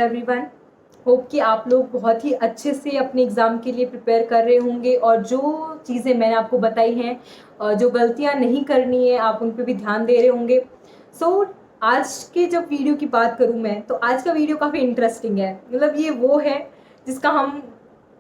Everyone, hope कि आप लोग बहुत ही अच्छे से अपने एग्ज़ाम के लिए प्रिपेयर कर रहे होंगे और जो चीज़ें मैंने आपको बताई हैं, जो गलतियां नहीं करनी है आप उन पे भी ध्यान दे रहे होंगे। आज के जब वीडियो की बात करूं मैं, तो आज का वीडियो काफ़ी इंटरेस्टिंग है। मतलब ये वो है जिसका हम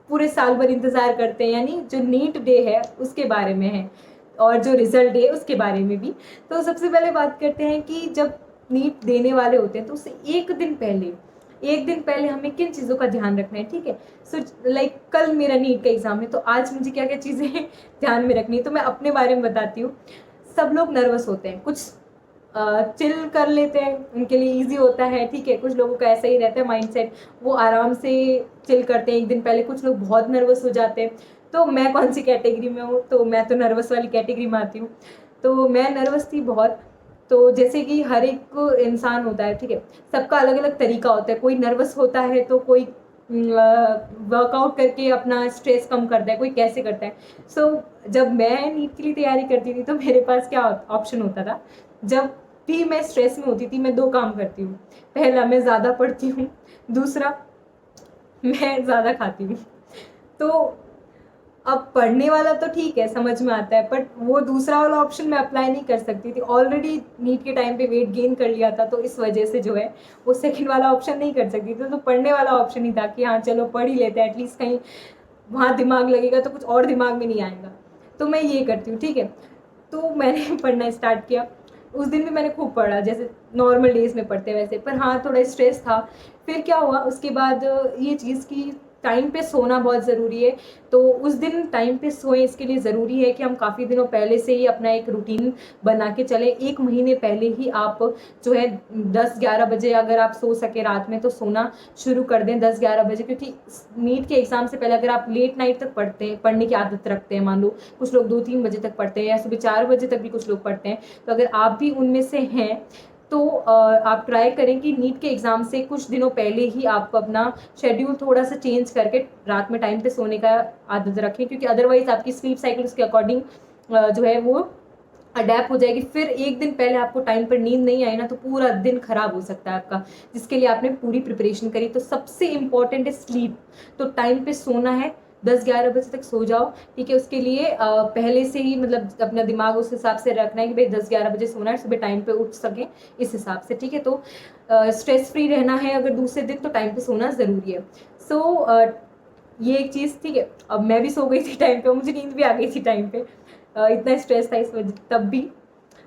पूरे साल भर इंतज़ार करते हैं, यानी जो नीट डे है उसके बारे में है और जो रिजल्ट है उसके बारे में भी। तो सबसे पहले बात करते हैं कि जब नीट देने वाले होते हैं तो उससे एक दिन पहले हमें किन चीज़ों का ध्यान रखना है। ठीक है, सो लाइक कल मेरा नीट का एग्ज़ाम है, तो आज मुझे क्या क्या चीज़ें ध्यान में रखनी है, तो मैं अपने बारे में बताती हूँ। सब लोग नर्वस होते हैं, कुछ चिल कर लेते हैं, उनके लिए इजी होता है। ठीक है, कुछ लोगों का ऐसा ही रहता है माइंडसेट, वो आराम से चिल करते हैं एक दिन पहले। कुछ लोग बहुत नर्वस हो जाते हैं। तो मैं कौन सी कैटेगरी में हूँ? तो मैं तो नर्वस वाली कैटेगरी में आती हूँ। तो मैं नर्वस थी बहुत। तो जैसे कि हर एक इंसान होता है, ठीक है, सबका अलग अलग तरीका होता है। कोई नर्वस होता है तो कोई वर्कआउट करके अपना स्ट्रेस कम करता है, कोई कैसे करता है। जब मैं नीट के लिए तैयारी करती थी तो मेरे पास क्या ऑप्शन होता था। जब भी मैं स्ट्रेस में होती थी, मैं दो काम करती हूँ। पहला, मैं ज़्यादा पढ़ती हूँ। दूसरा, मैं ज़्यादा खाती हूँ। तो अब पढ़ने वाला तो ठीक है, समझ में आता है, बट वो दूसरा वाला ऑप्शन मैं अप्लाई नहीं कर सकती थी। ऑलरेडी नीट के टाइम पे वेट गेन कर लिया था, तो इस वजह से जो है वो सेकंड वाला ऑप्शन नहीं कर सकती थी। तो पढ़ने वाला ऑप्शन ही था कि हाँ चलो पढ़ ही लेते हैं, एटलीस्ट कहीं वहाँ दिमाग लगेगा तो कुछ और दिमाग में नहीं आएगा। तो मैं ये करती हूँ। ठीक है, तो मैंने पढ़ना स्टार्ट किया। उस दिन भी मैंने खूब पढ़ा, जैसे नॉर्मल डेज में पढ़ते वैसे, पर हाँ थोड़ा स्ट्रेस था। फिर क्या हुआ उसके बाद, ये चीज़ की टाइम पे सोना बहुत ज़रूरी है। तो उस दिन टाइम पे सोएं, इसके लिए ज़रूरी है कि हम काफ़ी दिनों पहले से ही अपना एक रूटीन बना के चलें। एक महीने पहले ही आप जो है 10-11 बजे अगर आप सो सके रात में, तो सोना शुरू कर दें 10-11 बजे। क्योंकि नीट के एग्ज़ाम से पहले अगर आप लेट नाइट तक पढ़ने की आदत रखते हैं, मान लो कुछ लोग 2-3 बजे तक पढ़ते हैं या सुबह 4 बजे तक भी कुछ लोग पढ़ते हैं, तो अगर आप भी उनमें से हैं तो आप ट्राई करें कि नीट के एग्ज़ाम से कुछ दिनों पहले ही आप अपना शेड्यूल थोड़ा सा चेंज करके रात में टाइम पे सोने का आदत रखें। क्योंकि अदरवाइज आपकी स्लीप साइकिल उसके अकॉर्डिंग जो है वो अडेप्ट हो जाएगी। फिर एक दिन पहले आपको टाइम पर नींद नहीं आई ना, तो पूरा दिन खराब हो सकता है आपका, जिसके लिए आपने पूरी प्रिपरेशन करी। तो सबसे इम्पॉर्टेंट है स्लीप। तो टाइम पे सोना है, 10-11 बजे तक सो जाओ। ठीक है, उसके लिए पहले से ही मतलब अपना दिमाग उस हिसाब से रखना है कि भाई 10-11 बजे सोना है, सुबह टाइम पे उठ सकें इस हिसाब से। ठीक है, तो स्ट्रेस फ्री रहना है अगर दूसरे दिन, तो टाइम पे सोना ज़रूरी है। ये एक चीज़। ठीक है, अब मैं भी सो गई थी टाइम पे, मुझे नींद भी आ गई थी टाइम पे। इतना स्ट्रेस था इस वजह तब भी।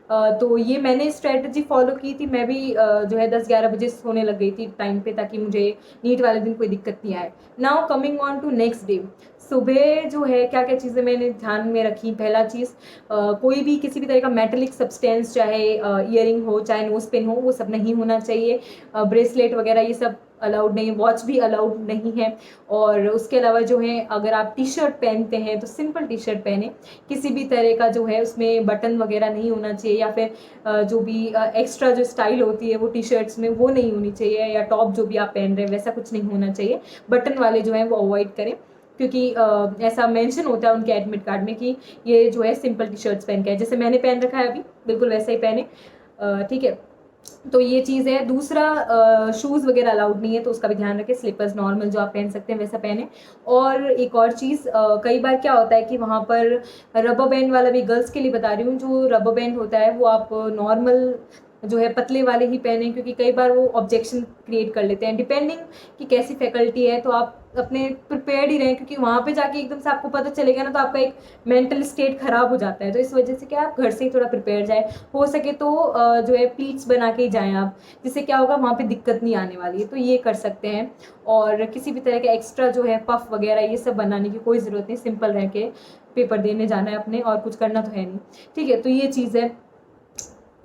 तो ये मैंने स्ट्रेटजी फॉलो की थी। मैं भी जो है 10-11 बजे सोने लग गई थी टाइम पे, ताकि मुझे नीट वाले दिन कोई दिक्कत नहीं आए। Now coming on to next day, सुबह जो है क्या क्या चीज़ें मैंने ध्यान में रखी। पहला चीज़, कोई भी किसी भी तरह का मेटेलिक सब्सटेंस, चाहे ईयरिंग हो चाहे नोज पिन हो, वो सब नहीं होना चाहिए। ब्रेसलेट वगैरह ये सब अलाउड नहीं है, वॉच भी अलाउड नहीं है। और उसके अलावा जो है, अगर आप टी शर्ट पहनते हैं तो सिंपल टी शर्ट पहने, किसी भी तरह का जो है उसमें बटन वगैरह नहीं होना चाहिए, या फिर जो भी एक्स्ट्रा जो स्टाइल होती है वो टी शर्ट्स में वो नहीं होनी चाहिए, या टॉप जो भी आप पहन रहे हैं वैसा कुछ नहीं होना चाहिए। बटन वाले जो हैं वो अवॉइड करें, क्योंकि ऐसा मेंशन होता है उनके एडमिट कार्ड में कि ये जो है सिंपल टी शर्ट्स पहन के है। जैसे मैंने पहन रखा है अभी, बिल्कुल वैसा ही पहने। ठीक है, तो ये चीज़ है। दूसरा, शूज़ वगैरह अलाउड नहीं है, तो उसका भी ध्यान रखें। स्लीपर्स नॉर्मल जो आप पहन सकते हैं वैसा पहने। और एक और चीज़, कई बार क्या होता है कि वहाँ पर रबर बैंड वाला भी, गर्ल्स के लिए बता रही हूँ, जो रबर बैंड होता है वो आप नॉर्मल जो है पतले वाले ही पहने, क्योंकि कई बार वो ऑब्जेक्शन क्रिएट कर लेते हैं। डिपेंडिंग कि कैसी फैकल्टी है, तो आप अपने प्रिपेयर्ड ही रहें, क्योंकि वहाँ पे जाके एकदम से आपको पता चलेगा ना, तो आपका एक मेंटल स्टेट खराब हो जाता है। तो इस वजह से क्या, आप घर से ही थोड़ा प्रिपेयर जाए। हो सके तो जो है प्लीट्स बना के ही जाएँ आप, जिससे क्या होगा वहाँ पे दिक्कत नहीं आने वाली है। तो ये कर सकते हैं। और किसी भी तरह का एक्स्ट्रा जो है पफ वगैरह ये सब बनाने की कोई ज़रूरत नहीं, सिंपल रह के पेपर देने जाना है अपने, और कुछ करना तो है नहीं। ठीक है, तो ये चीज़ है।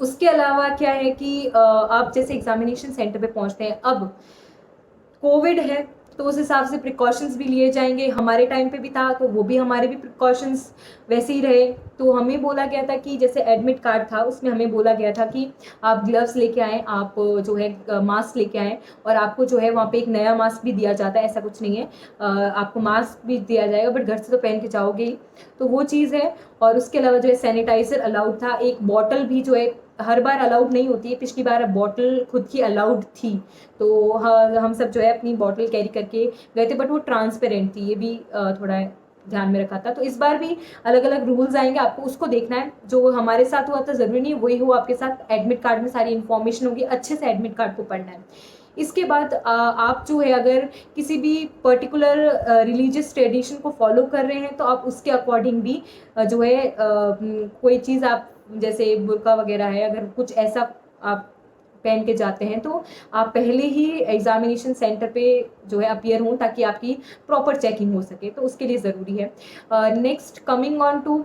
उसके अलावा क्या है कि आप जैसे एग्जामिनेशन सेंटर पे पहुंचते हैं, अब कोविड है तो उस हिसाब से प्रिकॉशंस भी लिए जाएंगे। हमारे टाइम पे भी था, तो वो भी हमारे भी प्रिकॉशंस वैसे ही रहे। तो हमें बोला गया था कि जैसे एडमिट कार्ड था उसमें हमें बोला गया था कि आप ग्लव्स लेके आएँ, आप जो है मास्क लेके आएँ, और आपको जो है वहाँ पे एक नया मास्क भी दिया जाता है, ऐसा कुछ नहीं है। आपको मास्क भी दिया जाएगा, बट घर से तो पहन के जाओगे ही, तो वो चीज़ है। और उसके अलावा जो है सैनिटाइज़र अलाउड था, एक बॉटल भी जो है हर बार अलाउड नहीं होती है, पिछली बार बॉटल खुद की अलाउड थी, तो हम सब जो है अपनी बॉटल कैरी करके गए थे, बट वो ट्रांसपेरेंट थी, ये भी थोड़ा ध्यान में रखा था। तो इस बार भी अलग अलग रूल्स आएंगे, आपको उसको देखना है। जो हमारे साथ हुआ था ज़रूरी नहीं वही हो आपके साथ, एडमिट कार्ड में सारी इन्फॉर्मेशन होगी, अच्छे से एडमिट कार्ड को पढ़ना है। इसके बाद आप जो है अगर किसी भी पर्टिकुलर रिलीजियस ट्रेडिशन को फॉलो कर रहे हैं तो आप उसके अकॉर्डिंग भी जो है कोई चीज़ आप जैसे बुर्का वगैरह है, अगर कुछ ऐसा आप पहन के जाते हैं तो आप पहले ही एग्जामिनेशन सेंटर पे जो है अपीयर हों, ताकि आपकी प्रॉपर चेकिंग हो सके, तो उसके लिए ज़रूरी है। नेक्स्ट कमिंग ऑन टू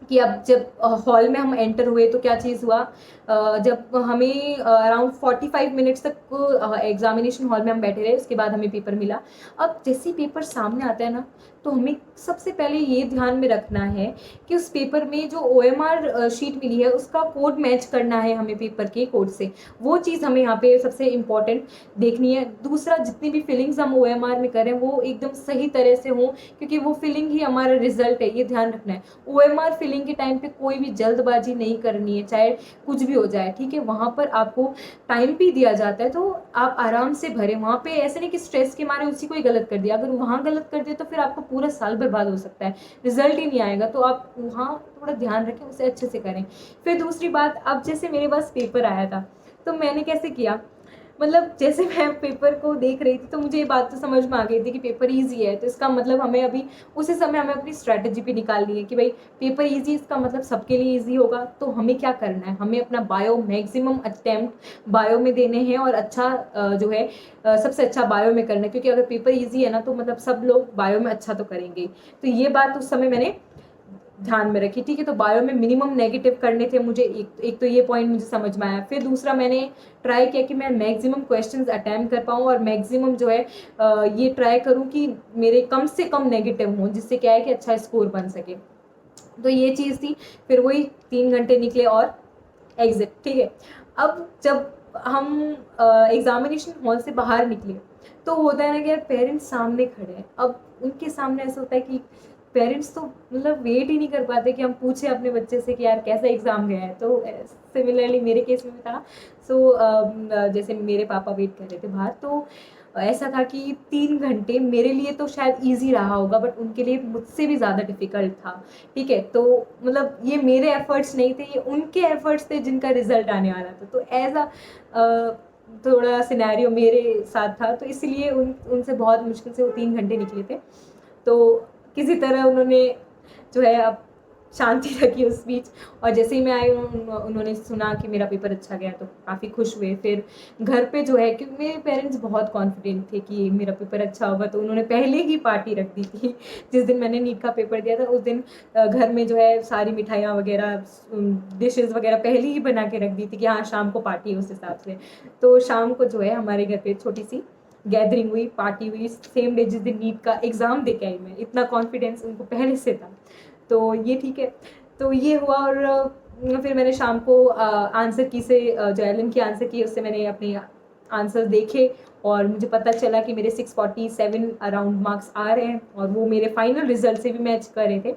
कि अब जब हॉल में हम एंटर हुए तो क्या चीज़ हुआ, जब हमें अराउंड 45 मिनट्स तक एग्जामिनेशन हॉल में हम बैठे रहे, उसके बाद हमें पेपर मिला। अब जैसे ही पेपर सामने आता है ना, तो हमें सबसे पहले ये ध्यान में रखना है कि उस पेपर में जो OMR शीट मिली है उसका कोड मैच करना है हमें पेपर के कोड से, वो चीज़ हमें यहाँ पे सबसे इम्पॉर्टेंट देखनी है। दूसरा, जितनी भी फिलिंग्स हम OMR में करें वो एकदम सही तरह से हों, क्योंकि वो फिलिंग ही हमारा रिजल्ट है, ये ध्यान रखना है। OMR फिलिंग के टाइम पे कोई भी जल्दबाजी नहीं करनी है, चाहे कुछ भी हो जाए, ठीक है। वहाँ पर आपको टाइम भी दिया जाता है, तो आप आराम से भरें। वहाँ पे ऐसे नहीं कि स्ट्रेस के मारे उसी को ही गलत कर दिया, अगर वहाँ गलत कर दिया तो फिर आपको पूरा साल बर्बाद हो सकता है, रिजल्ट ही नहीं आएगा। तो आप वहाँ थोड़ा ध्यान रखें, उसे अच्छे से करें। फिर दूसरी बात, अब जैसे मेरे पास पेपर आया था तो मैंने कैसे किया, मतलब जैसे मैं पेपर को देख रही थी तो मुझे ये बात तो समझ में आ गई थी कि पेपर इजी है, तो इसका मतलब हमें अभी उसी समय हमें अपनी स्ट्रैटेजी भी निकालनी है कि भाई पेपर इजी, इसका मतलब सबके लिए इजी होगा। तो हमें क्या करना है, हमें अपना बायो मैक्सिमम अटेम्प्ट बायो में देने हैं, और अच्छा जो है सबसे अच्छा बायो में करना है, क्योंकि अगर पेपर ईजी है ना तो मतलब सब लोग बायो में अच्छा तो करेंगे। तो ये बात उस समय मैंने ध्यान में रखी, ठीक है। तो बायो में मिनिमम नेगेटिव करने थे मुझे, एक तो ये पॉइंट मुझे समझ में आया। फिर दूसरा, मैंने ट्राई किया कि मैं मैक्सिमम क्वेश्चंस अटैम्प्ट कर पाऊँ, और मैक्सिमम जो है ये ट्राई करूँ कि मेरे कम से कम नेगेटिव हों, जिससे क्या है कि अच्छा स्कोर बन सके। तो ये चीज़ थी। फिर वही 3 घंटे निकले और एग्जिट, ठीक है। अब जब हम एग्जामिनेशन हॉल से बाहर निकले तो होता है ना कि यार पेरेंट्स सामने खड़े हैं, अब उनके सामने ऐसा होता है कि पेरेंट्स तो मतलब वेट ही नहीं कर पाते कि हम पूछे अपने बच्चे से कि यार कैसा एग्ज़ाम गया है। तो सिमिलरली मेरे केस में भी था। जैसे मेरे पापा वेट कर रहे थे बाहर, तो ऐसा था कि 3 घंटे मेरे लिए तो शायद इजी रहा होगा, बट उनके लिए मुझसे भी ज़्यादा डिफ़िकल्ट था, ठीक है। तो मतलब ये मेरे एफर्ट्स नहीं थे, ये उनके एफर्ट्स थे जिनका रिजल्ट आने वाला था। तो एज थोड़ा सिनेरियो मेरे साथ था, तो इसलिए उनसे बहुत मुश्किल से वो 3 घंटे निकले थे। तो किसी तरह उन्होंने जो है अब शांति रखी उस बीच, और जैसे ही मैं आई उन्होंने सुना कि मेरा पेपर अच्छा गया तो काफ़ी खुश हुए। फिर घर पे जो है, क्योंकि मेरे पेरेंट्स बहुत कॉन्फिडेंट थे कि मेरा पेपर अच्छा होगा, तो उन्होंने पहले ही पार्टी रख दी थी। जिस दिन मैंने नीट का पेपर दिया था उस दिन घर में जो है सारी मिठाइयाँ वगैरह, डिशेज़ वगैरह पहले ही बना के रख दी थी कि हाँ शाम को पार्टी है उस हिसाब से। तो शाम को जो है हमारे घर पे छोटी सी गैदरिंग हुई, पार्टी हुई, सेम डे जिस दिन नीट का एग्ज़ाम दे के आई मैं, इतना कॉन्फिडेंस उनको पहले से था। तो ये ठीक है। तो ये हुआ, और फिर मैंने शाम को आंसर की से जो एलन की आंसर की उससे मैंने अपने आंसर देखे, और मुझे पता चला कि मेरे 647 अराउंड मार्क्स आ रहे हैं, और वो मेरे फाइनल रिजल्ट से भी मैच कर रहे थे।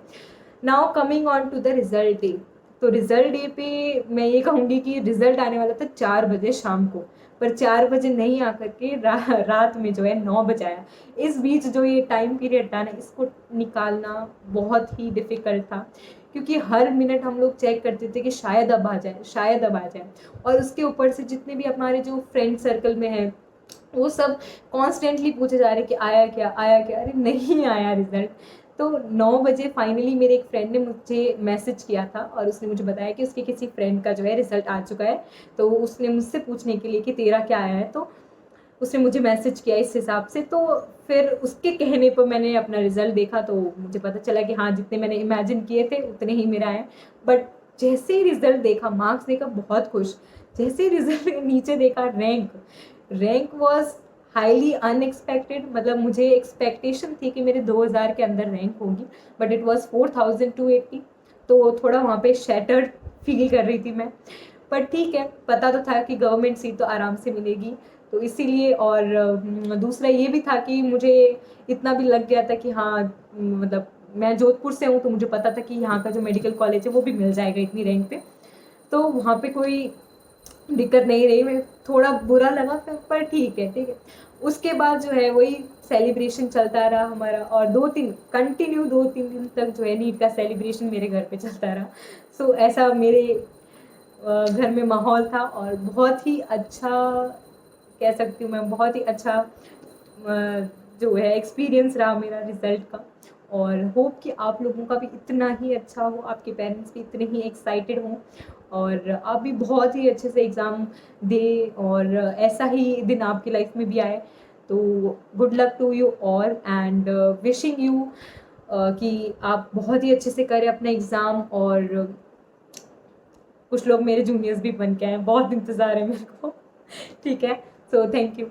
Now coming on to the result day. तो रिजल्ट डे पे मैं ये कहूँगी कि रिजल्ट आने वाला था 4 बजे शाम को, पर 4 बजे नहीं आकर के रात में जो है 9 बजे आया। इस बीच जो ये टाइम पीरियड था ना, इसको निकालना बहुत ही डिफ़िकल्ट था, क्योंकि हर मिनट हम लोग चेक करते थे कि शायद अब आ जाए, शायद अब आ जाए। और उसके ऊपर से जितने भी हमारे जो फ्रेंड सर्कल में हैं वो सब कॉन्स्टेंटली पूछे जा रहे कि आया क्या, आया क्या, अरे नहीं आया रिजल्ट। तो 9 बजे फाइनली मेरे एक फ्रेंड ने मुझे मैसेज किया था, और उसने मुझे बताया कि उसके किसी फ्रेंड का जो है रिजल्ट आ चुका है। तो उसने मुझसे पूछने के लिए कि तेरा क्या आया है, तो उसने मुझे मैसेज किया इस हिसाब से। तो फिर उसके कहने पर मैंने अपना रिजल्ट देखा, तो मुझे पता चला कि हाँ जितने मैंने इमेजिन किए थे उतने ही मेरा आए। बट जैसे ही रिजल्ट देखा, मार्क्स देखा, बहुत खुश। जैसे ही रिजल्ट नीचे देखा, रैंक वॉज हाईली अनएक्सपेक्टेड। मतलब मुझे एक्सपेक्टेशन थी कि मेरे 2000 के अंदर रैंक होगी, बट इट वॉज 4280। तो थोड़ा वहाँ पे शैटर्ड फील कर रही थी मैं, पर ठीक है, पता तो था कि गवर्नमेंट सीट तो आराम से मिलेगी, तो इसीलिए। और दूसरा ये भी था कि मुझे इतना भी लग गया था कि हाँ मतलब मैं जोधपुर से हूँ, तो मुझे पता था कि यहाँ का जो मेडिकल कॉलेज है वो भी मिल जाएगा इतनी रैंक पे। तो वहाँ पे कोई दिक्कत नहीं रही, मैं थोड़ा बुरा लगा पर ठीक है, ठीक है। उसके बाद जो है वही सेलिब्रेशन चलता रहा हमारा, और 2-3 दिन तक जो है नीट का सेलिब्रेशन मेरे घर पे चलता रहा। सो ऐसा मेरे घर में माहौल था, और बहुत ही अच्छा कह सकती हूँ मैं, बहुत ही अच्छा जो है एक्सपीरियंस रहा मेरा रिजल्ट का। और होप कि आप लोगों का भी इतना ही अच्छा हो, आपके पेरेंट्स भी इतने ही एक्साइटेड हों, और आप भी बहुत ही अच्छे से एग्ज़ाम दें, और ऐसा ही दिन आपकी लाइफ में भी आए। तो good luck to you all, and wishing you कि आप बहुत ही अच्छे से करें अपना एग्ज़ाम, और कुछ लोग मेरे जूनियर्स भी बन के आए, बहुत इंतज़ार है मेरे को। ठीक है, सो थैंक यू।